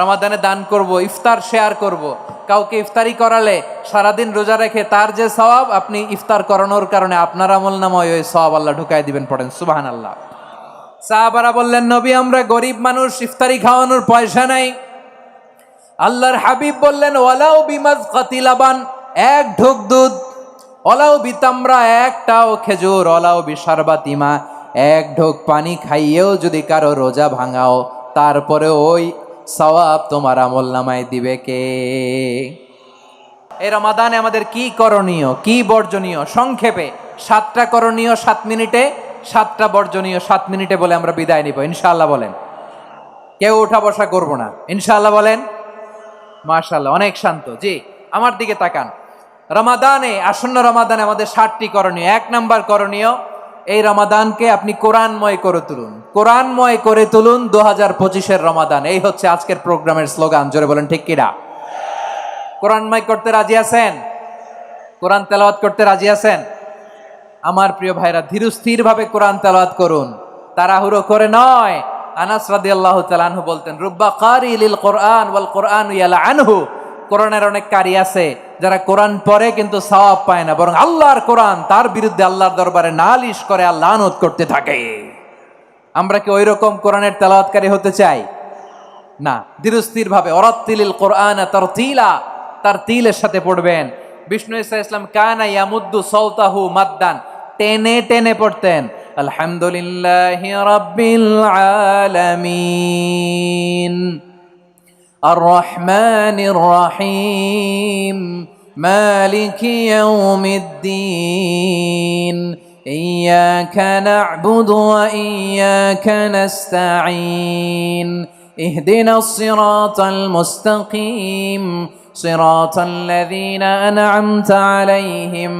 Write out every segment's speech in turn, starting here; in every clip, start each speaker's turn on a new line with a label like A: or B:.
A: রমাদানে দান করব, ইফতার শেয়ার করব। কাউকে ইফতারি করালে সারাদিন রোজা রেখে তার যে সওয়াব, আপনি ইফতার করানোর কারণে আপনার আমলনামায় ওই সওয়াব আল্লাহ ঢুকাই দিবেন। পড়েন সুবহানাল্লাহ। সাহাবারা বললেন, নবী আমরা গরিব মানুষ, ইফতারি খাওয়ানোর পয়সা নাই। আল্লাহর হাবিব বললেন, ওয়ালাউ বিমাজকাতি লাবান, এক ঢোক দুধ, ওয়ালাউ বিতামরা, একটাও খেজুর, ওয়ালাউ বিশারবাতিমা, এক ঢোক পানি খাইয়েও যদি কারো রোজা ভাঙাও, তারপরে ওই সওয়াব তোমার আমলনামায় দিবে কে? এই রমাদানে আমাদের কি করণীয়, কি বর্জনীয়? সংক্ষেপে 7টা করণীয় 7 মিনিটে, 7টা বর্জনীয় 7 মিনিটে বলে আমরা বিদায় নিব ইনশাআল্লাহ। বলেন, কেউ উঠা বসা করব না ইনশাআল্লাহ। বলেন মাশাআল্লাহ, অনেক শান্ত। জি, আমার দিকে তাকান। রমাদানে, আসন্ন রমাদানে আমাদের 7টি করণীয়। 1 নাম্বার করণীয়, এই রমাদানকে আপনি কোরআনময় করে তুলুন। কোরআনময় করে তুলুন 2025-এর রমাদান। এই হচ্ছে আজকের প্রোগ্রামের স্লোগান। জোরে বলেন ঠিক কিনা? কোরআনময় করতে রাজি আছেন? কোরআন তেলাওয়াত করতে রাজি আছেন? আমার প্রিয় ভাইরা, ধীরস্থির ভাবে কোরআন তেলাওয়াত করুন, তাড়াহুড়ো করে নয়। আনাস রাদিয়াল্লাহু তাআলা আনহু বলতেন, রুব্বা কারি লিল কোরআন ওয়াল কোরআন ইয়ালআনহু। কোরআনের অনেক কারি আছে যারা কোরআন পড়ে কিন্তু সওয়াব পায় না, বরং আল্লাহর কোরআন তার বিরুদ্ধে আল্লাহর দরবারে নালিশ করে আর লানত করতে থাকে। আমরা কি ওইরকম কোরআনের তেলাওয়াতকারী হতে চাই? না। ধীরস্থির ভাবে, ওরাত্তিলিল কোরআন তারতিলা, তারতিলের সাথে পড়বেন। বিষ্ণু ঈসা ইসলাম কানা ইয়ামুদ্দু সাওতাহু মাদ্দান, টেনে টেনে পড়তেন। আলহামদুলিল্লাহি রাব্বিল আলামিন আর রহমানির রহিম মালিকি ইয়াউমিদ্দিন ইয়্যাকা না'বুদু ওয়া ইয়্যাকা নাস্তাঈন ইহদিনাস সিরাতাল মুস্তাকিম সিরাতাল লাযীনা আন'আমতা আলাইহিম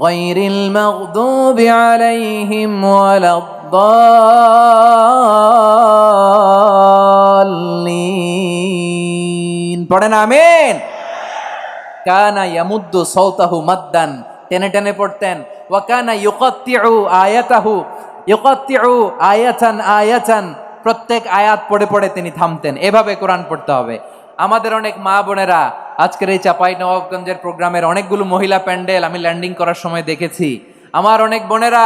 A: গায়রিল মাগদুবি আলাইহিম ওয়ালাদ-দাল্লিন। পড়েন আমিন। কানা ইয়ামুদ্দু সাওতাহু মাদ্দান, টেনে টেনে পড়তেন। ওয়া কানা ইউকাত্তিউ আয়াতাহু, ইউকাত্তিউ আয়াতান আয়াতান, প্রত্যেক আয়াত পড়ে পড়ে তিনি থামতেন। এভাবে কোরআন পড়তে হবে। আমাদের অনেক মা বোনেরা, আজকের এই চাঁপাইনবাবগঞ্জের প্রোগ্রামের অনেকগুলো মহিলা প্যান্ডেল আমি ল্যান্ডিং করার সময় দেখেছি। আমার অনেক বোনেরা,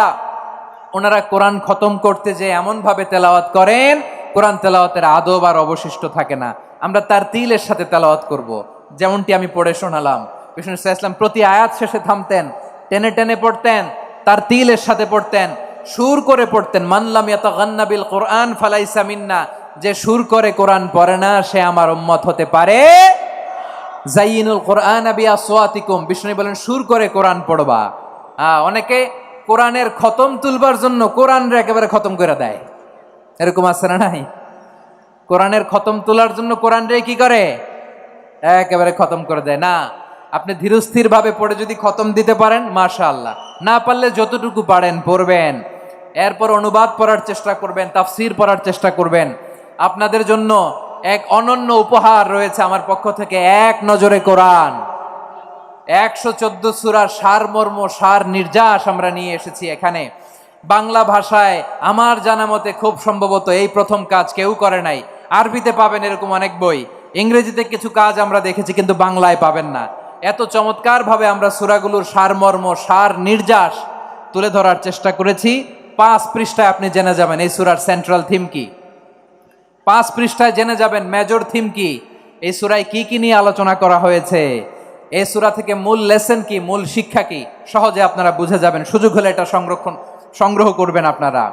A: ওনারা কোরআন খতম করতে যে এমনভাবে তেলাওয়াত করেন, কোরআন তেলাওয়াতের আদব আর অবশিষ্ট থাকে না। আমরা তার তিলের সাথে তেলাওয়াত করব, যেমনটি আমি পড়ে শোনালাম। বিষ্ণু ইসলাম প্রতি আয়াত শেষে থামতেন, টেনে টেনে পড়তেন, তার তিলের সাথে পড়তেন, সুর করে পড়তেন। মানলাম ইয়াতাগান্না বিল কোরআন ফালাইসা মিন্না, যে সুর করে কোরআন পড়ে না সে আমার উম্মত হতে পারে। জাইয়িনুল কোরআন বিআসওয়াতিকুম, বিষ্ণু বলেন সুর করে কোরআন পড়বা। অনেকে কোরআনের খতম তুলবার জন্য কোরআনরে একেবারে খতম করে দেয়, এরকম আছে না নাই? কোরআনের খতম তোলার জন্য কোরআনরে কি করে? একেবারে খতম করে দেয়। না, আপনি ধীরস্থির ভাবে পড়ে যদি খতম দিতে পারেন মাশাআল্লাহ, না পারলে যতটুকু পারেন পড়বেন। এরপর অনুবাদ পড়ার চেষ্টা করবেন, তাফসির পড়ার চেষ্টা করবেন। আপনাদের জন্য এক অনন্য উপহার রয়েছে আমার পক্ষ থেকে, এক নজরে কোরআন। 114 সূরার সারমর্ম, সার নির্যাস আমরা নিয়ে এসেছি এখানে। বাংলা ভাষায় আমার জানা মতে খুব সম্ভবত এই প্রথম কাজ, কেউ করে নাই। আরবিতে পাবেন এরকম অনেক বই, ইংরেজিতে কিছু কাজ আমরা দেখেছি, কিন্তু বাংলায় পাবেন না। এত চমৎকার ভাবে আমরা সূরাগুলোর সারমর্ম, সার নির্যাস তুলে ধরার চেষ্টা করেছি। 5 পৃষ্ঠায় আপনি জেনে যাবেন এই সূরার সেন্ট্রাল থিম কি। 5 পৃষ্ঠায় জেনে যাবেন মেজর থিম কি, এই সূরায় কি কি নিয়ে আলোচনা করা হয়েছে, এই সূরা থেকে মূল লেসন কি, মূল শিক্ষা কি, সহজে আপনারা বুঝে যাবেন। সুযোগ হলে এটা সংগ্রহ করবেন। আপনারা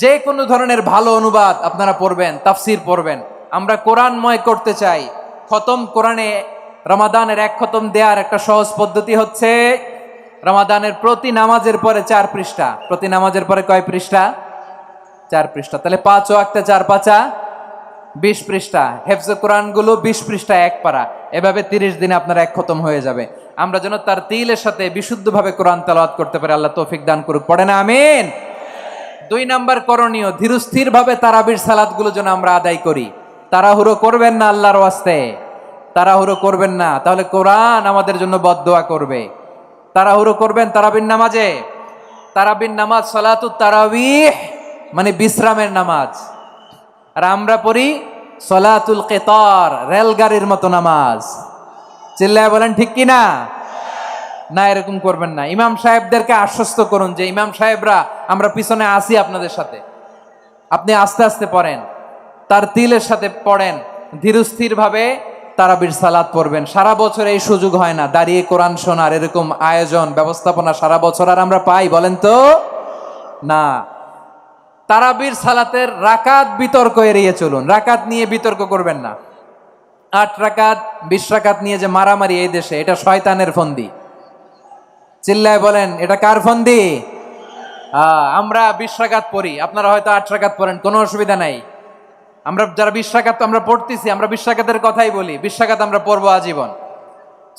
A: যে কোনো ধরনের ভালো অনুবাদ আপনারা পড়বেন, তাফসির পড়বেন। আমরা কোরআনময় করতে চাই। খতম কোরআনে রমাদানের 1 খতম দেওয়ার একটা সহজ পদ্ধতি হচ্ছে, রমাদানের প্রতি নামাজের পরে 4 পৃষ্ঠা। প্রতি নামাজের পরে কয় পৃষ্ঠা? 4 পৃষ্ঠা। তাহলে 5 ওয়াক্তে 4 পাঁচা 20 পৃষ্ঠা। হেফজে কোরআনগুলো 20 পৃষ্ঠা 1 পারা। এভাবে 30 দিনে আপনার 1 খতম হয়ে যাবে। আমরা যেন তার তিলের সাথে বিশুদ্ধভাবে কোরআন তেলাওয়াত করতে পারি। আল্লাহ তৌফিক দান করুক। পড়ে না আমিন। 2 নাম্বার করণীয়, ধীরস্থির ভাবে তারাবির সালাতগুলো যেন আমরা আদায় করি। তাড়াহুড়ো করবেন না আল্লাহর ওয়াস্তে, তাড়াহুড়ো করবেন না, তাহলে কোরআন আমাদের জন্য বদদোয়া করবে। তাড়াহুড়ো করবেন তারাবির নামাজে। তারাবির নামাজ সালাতুত তারাবিহ মানে বিশ্রামের নামাজ। আর আমরা পড়ি সলাতুল কিতার, রেলগাড়ির মতো নামাজ। চিল্লায় বলেন ঠিক কিনা? না, এরকম করবেন না। ইমাম সাহেবদেরকে আশ্বস্ত করুন যে ইমাম সাহেবরা আমরা পিছনে আসি আপনাদের সাথে, আপনি আস্তে আস্তে পড়েন, তার তিলের সাথে পড়েন, ধীরস্থির ভাবে তারাবির সালাত পড়বেন। সারা বছর এই সুযোগ হয় না, দাঁড়িয়ে কোরআন শোনার এরকম আয়োজন ব্যবস্থাপনা সারা বছর আর আমরা পাই বলেন তো? না। তারাবির সালাতের রাকাত বিতর্ক এড়িয়ে চলুন, রাকাত নিয়ে বিতর্ক করবেন না। 8 রাকাত 20 রাকাত নিয়ে যে মারামারি এই দেশে, এটা শয়তানের ফন্দি। চিল্লায় বলেন এটা কার ফন্দি? আমরা 20 রাকাত পড়ি, আপনারা হয়তো 8 রাকাত পড়েন, কোনো অসুবিধা নাই। আমরা যারা 20 রাকাত আমরা পড়তেছি, আমরা 20 রাকাতের কথাই বলি, 20 রাকাত আমরা পড়বো আজীবন।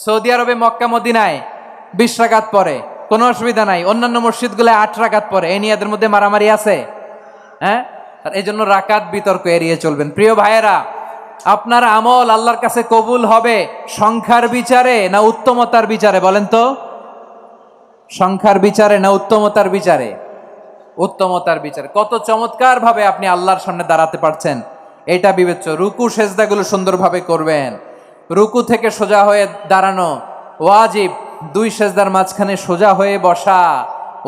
A: সৌদি আরবে মক্কা মদিনায় 20 রাকাত পড়ে, কোনো অসুবিধা নাই। অন্যান্য মসজিদগুলো 8 রাকাত পড়ে, এই নিয়ে এদের মধ্যে মারামারি আছে? হ্যাঁ, আর এই জন্য রাকাত বিতর্ক এড়িয়ে চলবেন। প্রিয় ভাইয়েরা, আপনার আমল আল্লাহর কাছে কবুল হবে সংখ্যার বিচারে না উত্তমতার বিচারে বলেন তো? সংখ্যার বিচারে না উত্তমতার বিচারে? উত্তমতার বিচারে। কত চমৎকার ভাবে আপনি আল্লাহর সামনে দাঁড়াতে পারছেন এটা বিবেচ্য। রুকু সেজদাগুলো সুন্দরভাবে করবেন, রুকু থেকে সোজা হয়ে দাঁড়ানো ওয়াজিব, 2 সেজদার মাঝখানে সোজা হয়ে বসা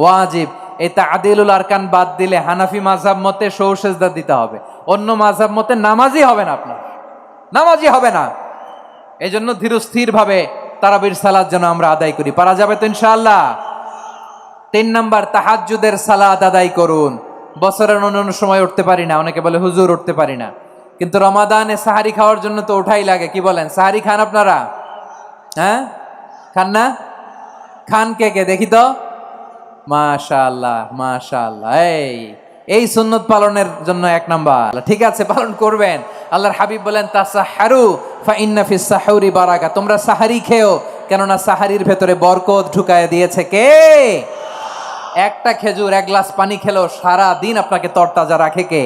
A: ওয়াজিব। এই তা'দীলুল আরকান বাদ দিলে হানাফি মাযহাব মতে সৌ সেজদা দিতে হবে, অন্য মাযহাব মতে নামাজই হবে না, আপনার নামাজই হবে না। এই জন্য ধীরস্থির ভাবে তারাবির সালাত যেন আমরা আদায় করি। পারা যাবে তো ইনশাআল্লাহ? 3 নাম্বার, তাহাজ্জুদের সালাত আদায় করুন। বছরের অন্যান্য সময় উঠতে পারি না, অনেকে বলে হুজুর উঠতে পারি না, কিন্তু রমাদানে সাহারি খাওয়ার জন্য তো ওঠাই লাগে। কি বলেন, সাহারি খান আপনারা? হ্যাঁ, খান না? খান কে কে দেখি তো? মাশাআল্লাহ মাশাআল্লাহ। এই সুন্নত পালনের জন্য 1 নাম্বার। ঠিক আছে, পালন করবেন। আল্লাহর হাবিব বলেন তাসাহহারু ফা ইন্না ফিস সাহুরি বারাকা, তোমরা সাহারি খেও, কেননা সাহারির ভেতরে বরকত ঢুকায় দিয়েছে কে? একটা খেজুর, 1 গ্লাস পানি খেলো সারা দিন আপনাকে তরতাজা রাখে কে?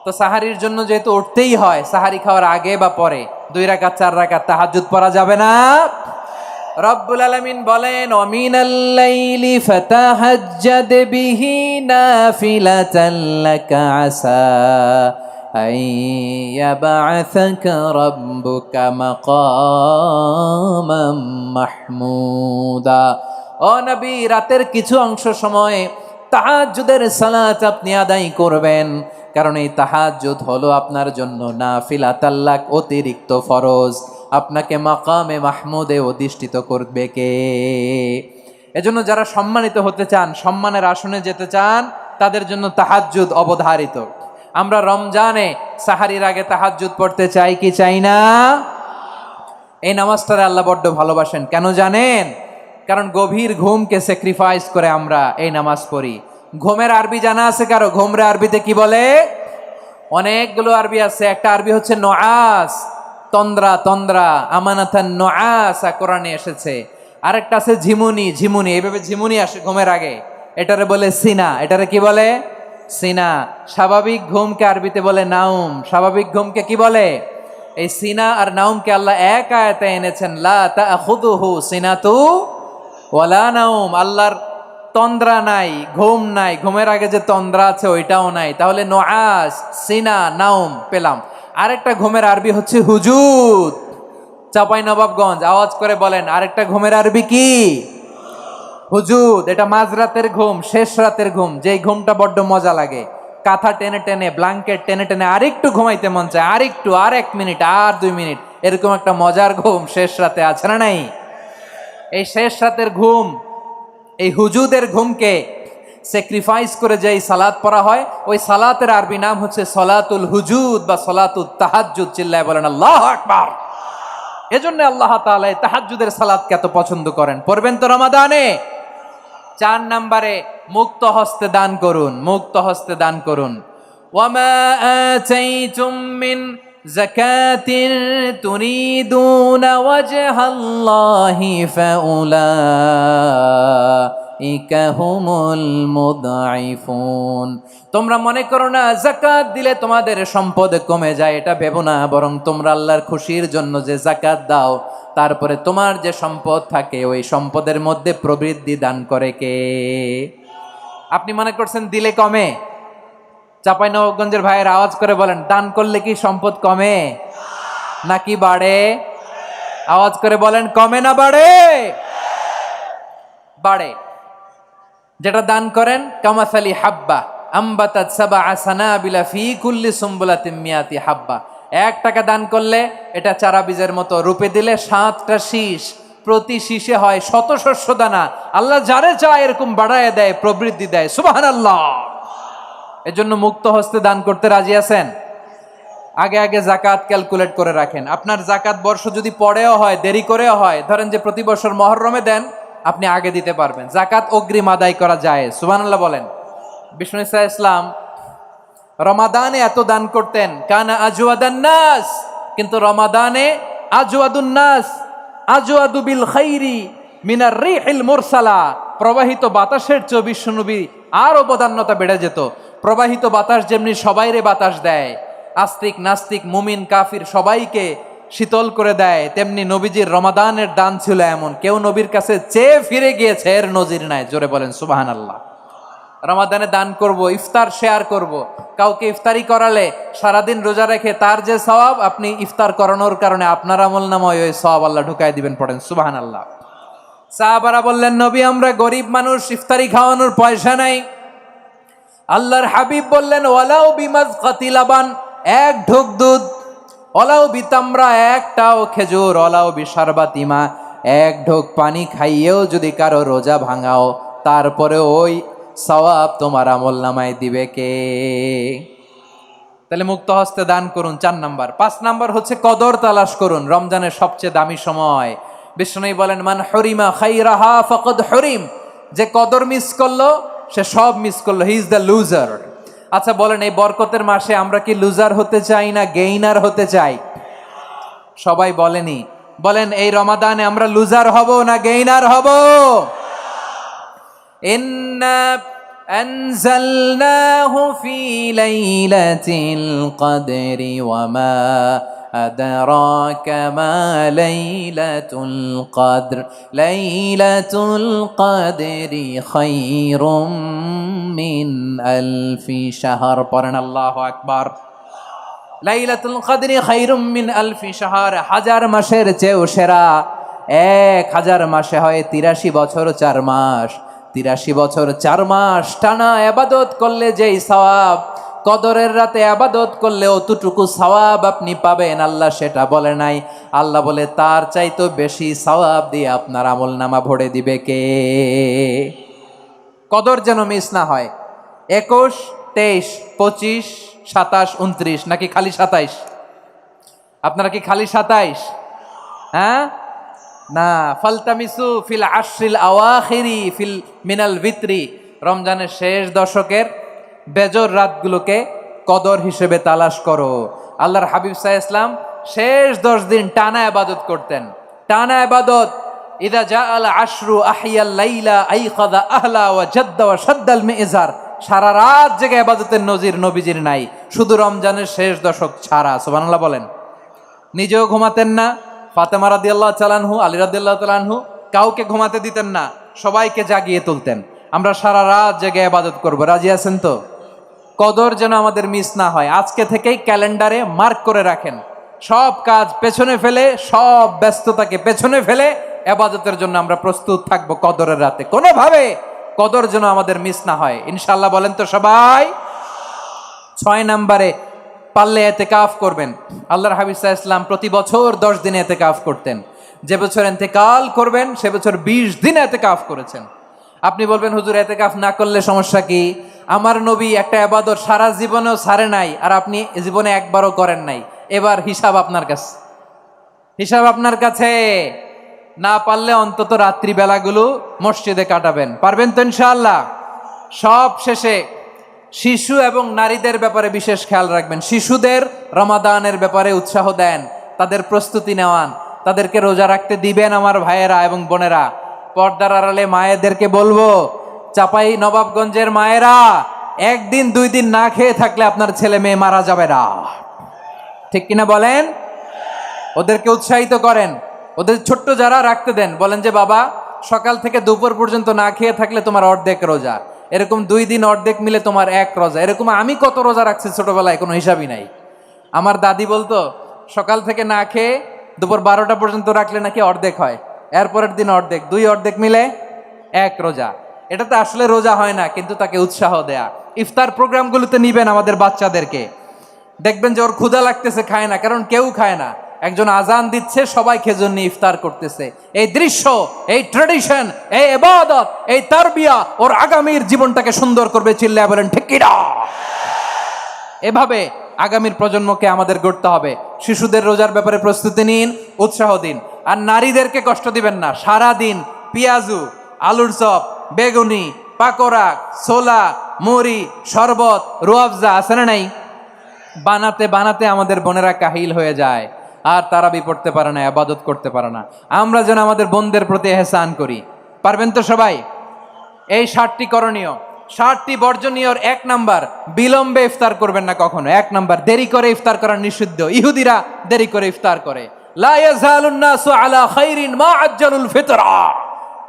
A: তো সাহারির জন্য যেহেতু উঠতেই হয়, সাহারি খাওয়ার আগে বা পরে 2 রাকাত 4 রাকাত তাহাজ্জুদ পড়া যাবে না? রব্বুল আলামিন বলেন ওয়ামিনাল লাইলি ফাতাহাজ্জাদ বিহি নাফিলাতান লাকা আসা আইয়াবআসাকা রাব্বুকা মাকামাম মাহমুদা। ও নবী, রাতের কিছু অংশ সময়ে তাহাজ্জুদের সালাত আপনি আদায় করবেন, কারণ এই তাহাজ্জুদ হলো আপনার জন্য নাফিলাতাল লাক, অতিরিক্ত ফরজ। আপনাকে মাকামে মাহমুদে অধিষ্ঠিত করবে কে? এজন্য যারা সম্মানিত হতে চান, সম্মানের আসনে যেতে চান, তাদের জন্য তাহাজ্জুদ অবধারিত। আমরা রমজানে সাহারির আগে তাহাজ্জুদ পড়তে চাই কি চাই না? এই নামাজটারে আল্লাহ বড্ড ভালোবাসেন, কেন জানেন? কারণ গভীর ঘুমকে স্যাক্রিফাইস করে আমরা এই নামাজ পড়ি। ঘুমের আরবি জানা আছে কারো? ঘুমরে আরবিতে কি বলে? অনেকগুলো আরবি আছে। একটা আরবি হচ্ছে নুআস, তন্দ্রা তন্দ্রা, আমানাতান নুআসা কোরআনে এসেছে। আরেকটা আছে ঝিমুনি, ঝিমুনি, এইভাবে ঝিমুনি আসে ঘুমের আগে, এটারে বলে সিনা। এটারে কি বলে? সিনা। স্বাভাবিক ঘুমকে আরবিতে বলে নাউম। স্বাভাবিক ঘুমকে কি বলে? এই সিনা আর নাউমকে আল্লাহ এক আয়াতে এনেছেন, লা তাখুযুহু সিনাতু ওয়ালা নাউম। আল্লাহর তন্দ্রা নাই, ঘুম নাই, ঘুমের আগে যে তন্দ্রা আছে ওইটাও নাই। তাহলে নুআস, সিনা, নাউম পেলাম। আরেকটা ঘুমের আরবি হচ্ছে হুজুদ। চাঁপাইনবাবগঞ্জ আওয়াজ করে বলেন, আরেকটা ঘুমের আরবি কি? হুজুদ। এটা মাঝরাতের ঘুম, শেষ রাতের ঘুম, যেই ঘুমটা বড্ড মজা লাগে। কাঁথা টেনে টেনে, ব্ল্যাঙ্কেট টেনে টেনে আরেকটু ঘুমাইতে মন চায়, আরেকটু, আর 1 মিনিট, আর 2 মিনিট, এরকম একটা মজার ঘুম শেষ রাতে আছে না নাই? এই শেষ রাতের ঘুম, এই হুজুদের ঘুমকে স্যাক্রিফাইস করে যেই সালাত পড়া হয়, ওই সালাতের আরবি নাম হচ্ছে সলাতুল হুজুদ বা সলাতুত তাহাজ্জুদ। চিল্লায় বলেন আল্লাহু আকবার। এজন্য আল্লাহ তাআলা এই তাহাজ্জুদের সালাতকে এত পছন্দ করেন। পড়বেন তো রমাদানে? 4 নম্বরে মুক্ত হস্তে দান করুন, মুক্ত হস্তে দান করুন। ওয়ামা আতাইতুম মিন যাকাতিন তুরিদুনা ওয়াজহাল্লাহি ফাউলাইকা হুমুল মুদঈফুন। তোমরা মনে করো না যাকাত দিলে তোমাদের সম্পদ কমে যায়, এটা ভেবো না। বরং তোমরা আল্লাহর খুশির জন্য যে যাকাত দাও, তারপরে তোমার যে সম্পদ থাকে ওই সম্পদের মধ্যে প্রবৃদ্ধি দান করে কে? আপনি মনে করছেন দিলে কমে, চাঁপাইনবাবগঞ্জের ভাইয়ের আওয়াজ করে বলেন, দান করলে কি সম্পদ কমে নাকি বাড়ে? আওয়াজ করে বলেন, কমে না বাড়ে? বাড়ে। যেটা দান করেন, কামাসালি হাব্বা আম্বাতাত সাবআ সানাবিলা ফি কুল্লি সুম্বুলাতিন মিয়াতি হাব্বা। 1 টাকা দান করলে এটা চারা বীজের মতো, রূপে দিলে 7টা শীষ, প্রতি শীষে হয় 100 শস্য দানা। আল্লাহ যারে চায় এরকম বাড়ায় দেয়, প্রবৃদ্ধি দেয়। সুবহানাল্লাহ। এজন্য মুক্ত হস্তে দান করতে রাজি আছেন? আগে আগে জাকাত ক্যালকুলেট করে রাখেন। আপনার জাকাত বর্ষ যদি পরেও হয়, দেরি করেও হয়, ধরেন যে প্রতি বছর মহরমে দেন, আপনি আগে দিতে পারবেন। জাকাত অগ্রিম আদায় করা যায়। সুবহানাল্লাহ বলেন। বিষ্ণু ইসা ইসলাম রমাদানে এত দান করতেন, কানা আজওয়াদান নাস, কিন্তু রমাদানে আজওয়াদুন নাস আজওয়াদু বিল খাইরি মিনার রিহিল মুরসালা। প্রবাহিত বাতাসের চেয়ে বিশ্বনবী আরো বদান্যতা বেড়ে যেত। প্রবাহিত বাতাস যেমনি সবাইরে বাতাস দেয়, আস্তিক নাস্তিক মুমিন কাফির সবাইকে শীতল করে দেয়, তেমনি নবীজির রমাদানের দান ছিল এমন, কেউ নবীর কাছে চেয়ে ফিরে গিয়েছে এর নজির নাই। জোরে বলেন সুবহানাল্লাহ। রমাদানে দান করব, ইফতার শেয়ার করব। কাউকে ইফতারি করালে সারাদিন রোজা রেখে তার যে সওয়াব, আপনি ইফতার করানোর কারণে আপনার আমলনামায় ওই সওয়াব আল্লাহ ঢুকাই দিবেন। পড়েন সুবহানাল্লাহ। সাহাবারা বললেন, নবী আমরা গরিব মানুষ, ইফতারি খাওয়ানোর পয়সা নাই। আল্লাহর হাবিব বললেন, ওয়ালাউ বিমাজকাতি লাবান, 1 ঢোক দুধ, ওয়ালাউ বিতামরা, 1টাও খেজুর, ওয়ালাউ বিশারবাতিমা, 1 ঢোক পানি খাইয়েও যদি কারো রোজা ভাঙাও, তারপরে ওই সওয়াব তোমার আমলনামায় দিবে কে? তাহলে মুক্ত হস্তে দান করুন, 4 নাম্বার। 5 নাম্বার হচ্ছে কদর তালাশ করুন। রমজানের সবচেয়ে দামি সময়। বিষ্ণু বলেন, মান হরিমা খাইরাহা ফাকাদ হরিম, যে কদর মিস করলো সে সব মিস করলো, হি ইজ দ্য লুজার। আচ্ছা বলেন, এই বরকতের মাসে আমরা কি লুজার হতে চাই না গেইনার হতে চাই? সবাই বলেনি, বলেন এই রমাদানে আমরা লুজার হব না গেইনার হব? ইন্না আনজালনাহু ফি লাইলাতিল কদরি ওয়া মা আদরাকা মা লাইলাতুল কদর, লাইলাতুল কদরি খায়রুম মিন আলফি শাহর। পড়েন আল্লাহু আকবার। লাইলাতুল কদরি খায়রুম মিন আলফি শাহর, 1000 মাসের চেয়েও সেরা। 1000 মাসে হয় 83 বছর 4 মাস। 83 বছর 4 মাস টানা ইবাদত করলে যেই সওয়াব, কদরের রাতে ইবাদত করলে অতটুকু সওয়াব আপনি পাবেন, আল্লাহ সেটা বলে নাই। আল্লাহ বলে তার চাইতে বেশি সওয়াব দিয়ে আপনার আমলনামা ভরে দিবে কে? কদর যেন মিস না হয়। 21, 23, 25, 27, 29 নাকি খালি 27? আপনারা কি খালি 27? হ্যাঁ না, ফালতামিসু ফিল আশরিল আওয়াখিরি ফিল মিনাল ভিতরি, রমজানের শেষ দশকের বেজর রাতগুলোকে কদর হিসেবে তালাশ করো। আল্লাহর হাবিব সাল্লাল্লাহু আলাইহি ওয়াসাল্লাম শেষ 10 দিন টানা ইবাদত করতেন, টানা ইবাদত। ইদা জাআল আশরু আহিয়াল লাইলা আইকাযা আহলা ওয়া জাদ্দা ওয়া শাদ্দাল মিজার। সারা রাত জেগে ইবাদতের নজির নবীজির নাই, শুধু রমজানের শেষ দশক ছাড়া। সুবহানাল্লাহ বলেন। নিজেও ঘুমাতেন না। ফাতেমা রাদিয়াল্লাহু তাআলা আনহু, আলী রাদিয়াল্লাহু তাআলা আনহু কাউকে ঘুমাতে দিতেন না, সবাইকে জাগিয়ে তুলতেন। আমরা সারা রাত জেগে ইবাদত করব। রাজি আছেন তো? কদর যেন আমাদের মিস না হয়। আজকে থেকেই ক্যালেন্ডারে মার্ক করে রাখেন। সব কাজ পেছনে ফেলে, সব ব্যস্ততাকে পেছনে ফেলে ইবাদতের জন্য আমরা প্রস্তুত থাকব কদরের রাতে। কোনোভাবে কদর যেন আমাদের মিস না হয়, ইনশাআল্লাহ। বলেন তো সবাই। 6 নম্বরে পারলে ইতিকাফ করবেন। আল্লাহর হাবিব সাল্লাল্লাহু আলাইহি ওয়াসাল্লাম প্রতি বছর 10 দিন ইতিকাফ করতেন। যে বছর ইন্তেকাল করবেন সে বছর 20 দিন ইতিকাফ করেছেন। আপনি বলবেন, হুজুর ইতিকাফ না করলে সমস্যা কি? আমার নবী একটা ইবাদত সারা জীবনেও ছাড়ে নাই, আর আপনি জীবনে একবারও করেন নাই। এবার হিসাব আপনার কাছে, হিসাব আপনার কাছে। না পারলে অন্তত রাত্রি বেলাগুলো মসজিদে কাটাবেন। পারবেন তো ইনশাআল্লাহ? সব শেষে শিশু এবং নারীদের ব্যাপারে বিশেষ খেয়াল রাখবেন। শিশুদের রমাদানের ব্যাপারে উৎসাহ দেন, তাদের প্রস্তুতি নেওয়ান, তাদেরকে রোজা রাখতে দিবেন। আমার ভাইয়েরা এবং বোনেরা, পর্দার আড়ালে মায়েদেরকে বলবো, চাপাই নবাবগঞ্জের মায়েরা, 1 দিন 2 দিন না খেয়ে থাকলে আপনার ছেলে মেয়ে মারা যাবে না। ঠিক কিনা বলেন? ওদেরকে উৎসাহিত করেন। ওদের ছোট্ট যারা রাখতে দেন, বলেন যে বাবা সকাল থেকে দুপুর পর্যন্ত না খেয়ে থাকলে তোমার অর্ধেক রোজা। এরকম 2 দিন অর্ধেক মিলে তোমার 1 রোজা। এরকম আমি কত রোজা রাখছি ছোটবেলায় কোনো হিসাবই নাই। আমার দাদি বলতো সকাল থেকে না খেয়ে দুপুর 12টা পর্যন্ত রাখলে নাকি অর্ধেক হয়, এরপরের দিন অর্ধেক, 2 অর্ধেক মিলে 1 রোজা। এটা তো আসলে রোজা হয় না, কিন্তু তাকে উৎসাহ দেয়া। ইফতার প্রোগ্রামগুলোতে নিবেন আমাদের বাচ্চাদেরকে, দেখবেন যে ওর ক্ষুধা লাগতেছে, খায় না, কারণ কেউ খায় না, একজন আজান দিচ্ছে, সবাই খেজুর নিয়ে ইফতার করতেছে। এই দৃশ্য, এই ট্রেডিশন, এই ইবাদত, এই তারবিয়া ওর আগামীর জীবনটাকে সুন্দর করবে। চিল্লায়া বলেন ঠিক কি না? এভাবে আগামীর প্রজন্মকে আমাদের গড়তে হবে। শিশুদের রোজার ব্যাপারে প্রস্তুতি নিন, উৎসাহ দিন। আর নারীদেরকে কষ্ট দিবেন না। সারা দিন পেঁয়াজু, আলুর চপ, বেগুনি, পাকোড়া, ছোলা, মুড়ি, শরবত, রুয়াবজা আছে না নাই, বানাতে বানাতে আমাদের বোনেরা কাহিল হয়ে যায়, আর তারাবি পড়তে পারে না, ইবাদত করতে পারে না। আমরা যেন আমাদের বোনদের প্রতি এহসান করি। পারবেন তো সবাই? এই 7টি করণীয়, 7টি বর্জনীয়র 1 নাম্বার, বিলম্বে ইফতার করবেন না কখনো। 1 নাম্বার, দেরি করে ইফতার করা নিষিদ্ধ। ইহুদিরা দেরি করে ইফতার করে। লা ইয়াজালুন নাসু আলা খাইরিন মা আজ্জালুল ফিতরা।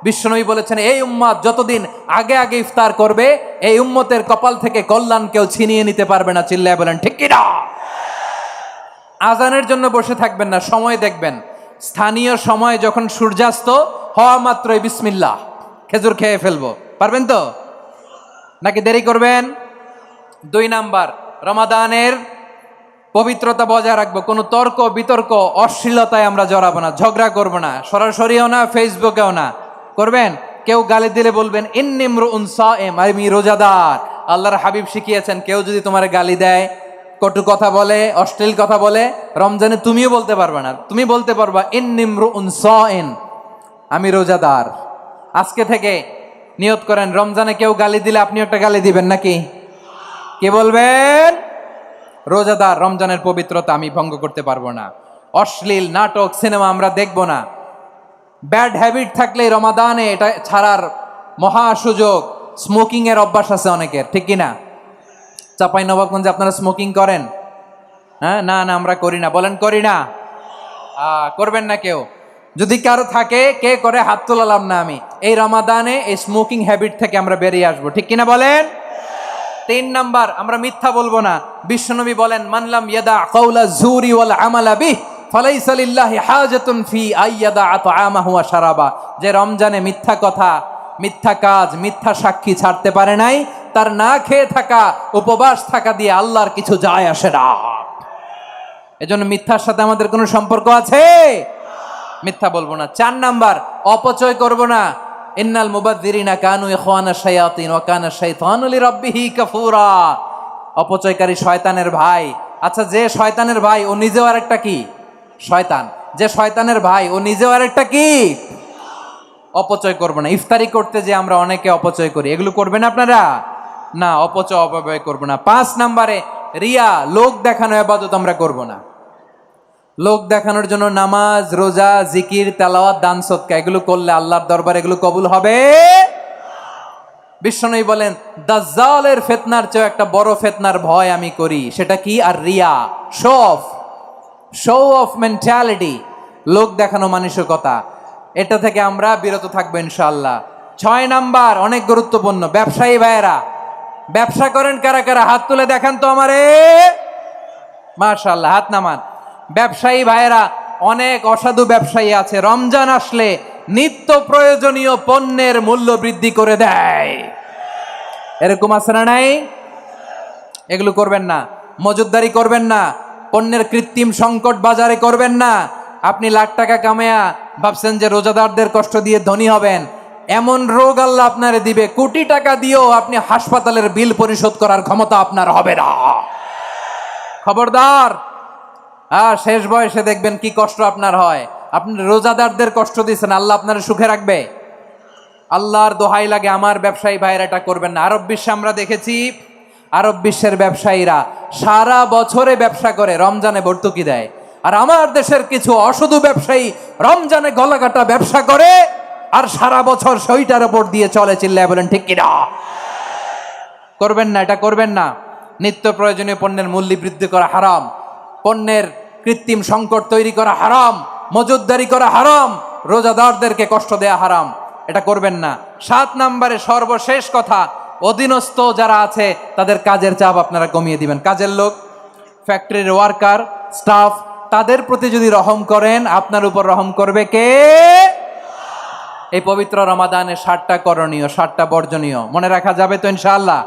A: বিশ্বনবী বলেছেন, এই উম্মত যতদিন আগে আগে ইফতার করবে, এই উম্মতের কপাল থেকে কল্যাণ কেউ ছিনিয়ে নিতে পারবে না। চিল্লায় বলেন ঠিক কি না? আজানের জন্য বসে থাকবেন না, সময় দেখবেন। স্থানীয় সময় যখন সূর্যাস্ত হওয়া মাত্রই বিসমিল্লাহ, খেজুর খেয়ে ফেলবো। পারবেন তো নাকি দেরি করবেন? 2 নাম্বার, রমাদানের পবিত্রতা বজায় রাখবো। কোনো তর্ক বিতর্ক অশ্লীলতায় আমরা জড়াবো না, ঝগড়া করবো না, সরাসরিও না, ফেসবুকেও না। করবেন কেউ গালি দিলে বলবেন ইন্নিমরুউন সায়েম, আমি রোজাদার। আল্লাহর হাবিব শিখিয়েছেন, কেউ যদি তোমার গালি দেয়, কটু কথা বলে, অশ্লীল কথা বলে, রমজানে তুমিও বলতে পারবে না। তুমি বলতে পারবা ইন্নিমরুউন সায়েম, আমি রোজাদার। আজকে থেকে নিয়ত করেন, রমজানে কেউ গালি দিলে আপনি একটা গালি দিবেন নাকি? কে বলবেন? রোজাদার, রমজানের পবিত্রতা আমি ভঙ্গ করতে পারবো না। অশ্লীল নাটক, সিনেমা আমরা দেখবো না। ব্যাড হ্যাবিট থাকলে রমাদানে এটা ছাড়ার মহা সুযোগ। স্মোকিং এর অভ্যাস আছে অনেকের, ঠিক কিনা? চাঁপাইনবাবগঞ্জে আপনারা স্মোকিং করেন? হ্যাঁ, না না আমরা করি না। বলেন করি না? করবেন না কেউ। যদি কারো থাকে, কে করে হাত তোলালাম না আমি। এই রমাদানে এই স্মোকিং হ্যাবিট থেকে আমরা বেরিয়ে আসবো, ঠিক কিনা বলেন? 3 নাম্বার, আমরা মিথ্যা বলবো না। বিশ্বনবী বলেন, মানলাম ইয়াদা কাওলা যুরি ওয়াল আমালা বিহ ফালাইসা লিল্লাহি হাজাতুন ফি আইয়াদা আতআমাহু ওয়া শারাবা। যে রমজানে মিথ্যা কথা, মিথ্যা কাজ, মিথ্যা সাক্ষী ছাড়তে পারে নাই, তার না খেয়ে থাকা, উপবাস থাকা দিয়ে আল্লাহর কিছু যায় আসে না। এজন্য মিথ্যার সাথে আমাদের কোনো সম্পর্ক আছে? মিথ্যা বলবো না। 4 নাম্বার, অপচয় করব না। ইন্নাল মুবাযযিরিনা কানু ইখওয়ানা শায়াতিন ওয়া কানা শাইতানু লিরাব্বিহি কাফুরা। অপচয়কারী শয়তানের ভাই। আচ্ছা, যে শয়তানের ভাই ও নিজেও আরেকটা কি? শয়তান। যে শয়তানের ভাই ও নিজেও আরেকটা কি? অপচয় করব না। ইফতারি করতে যে আমরা অনেকে অপচয় করি, এগুলো করবেন আপনারা? না, অপচয় অপব্যয় করব না। 5 নাম্বারে, রিয়া, লোক দেখানো ইবাদত আমরা করব না। লোক দেখানোর জন্য নামাজ, রোজা, জিকির, তেলাওয়াত, দান, সদকা এগুলো করলে আল্লাহর দরবারে এগুলো কবুল হবে। বিশ্বনবী বলেন, দাজ্জালের ফিতনার চেয়ে একটা বড় ফিতনার ভয় আমি করি। সেটা কি? আর রিয়া, শো অফ মেন্টালিটি, লোক দেখানো মানসিকতা। এটা থেকে আমরা বিরত থাকবো ইনশাআল্লাহ। 6 নাম্বার, অনেক গুরুত্বপূর্ণ। ব্যবসায়ী ভাইয়েরা, ব্যবসা করেন কারা কারা? হাত তুলে দেখান তো আমারে। মাশাআল্লাহ, হাত নামান। ব্যবসায়ী ভাইয়েরা, অনেক অসাধু ব্যবসায়ী আছে, রমজান আসলে নিত্য প্রয়োজনীয় পণ্যের মূল্য বৃদ্ধি করে দেয়। এরকম আছে না নাই? এগুলো করবেন না। মজুদদারি করবেন না। পণ্যের কৃত্রিম সংকট বাজারে করবেন না। আপনি লাখ টাকা কামায়া ভাবছেন যে রোজাদারদের কষ্ট দিয়ে ধনী হবেন। এমন রোগ আল্লাহ আপনারে দিবে, কোটি টাকা দিয়েও আপনি হাসপাতালের বিল পরিশোধ করার ক্ষমতা আপনার হবে না। খবরদার। শেষ বয়সে দেখবেন কি কষ্ট আপনার হয়। আপনি রোজাদারদের কষ্ট দিচ্ছেন, আল্লাহ আপনার সুখে রাখবে? আল্লাহর দোহাই লাগে, আমার ব্যবসায়ী ভাইয়েরা এটা করবেন না। আরব বিশ্বে আমরা দেখেছি, আরব বিশ্বের ব্যবসায়ীরা সারা বছরে ব্যবসা করে, রমজানে ভর্তুকি দেয়। আর আমার দেশের কিছু অসাধু ব্যবসায়ী রমজানে গলাকাটা ব্যবসা করে আর সারা বছর সেইটার উপর দিয়ে চলে। চিল্লায় বলেন ঠিক কিনা? করবেন না, এটা করবেন না। নিত্য প্রয়োজনীয় পণ্যের মূল্য বৃদ্ধি করা হারাম, পণ্যের কৃত্রিম সংকট তৈরি করা হারাম, মজুদদারি করা হারাম, রোজাদারদেরকে কষ্ট দেয়া হারাম। এটা করবেন না। 7 নাম্বারে সর্বশেষ কথা, অধীনস্থ যারা আছে তাদের কাজের চাপ আপনারা কমিয়ে দিবেন। কাজের লোক, ফ্যাক্টরির ওয়ার্কার, স্টাফ, তাদের প্রতি যদি রহম করেন, আপনার উপর রহম করবে কে? এই পবিত্র রমাদানে 7টা করণীয়, 7টা বর্জনীয় মনে রাখা যাবে তো ইনশাআল্লাহ?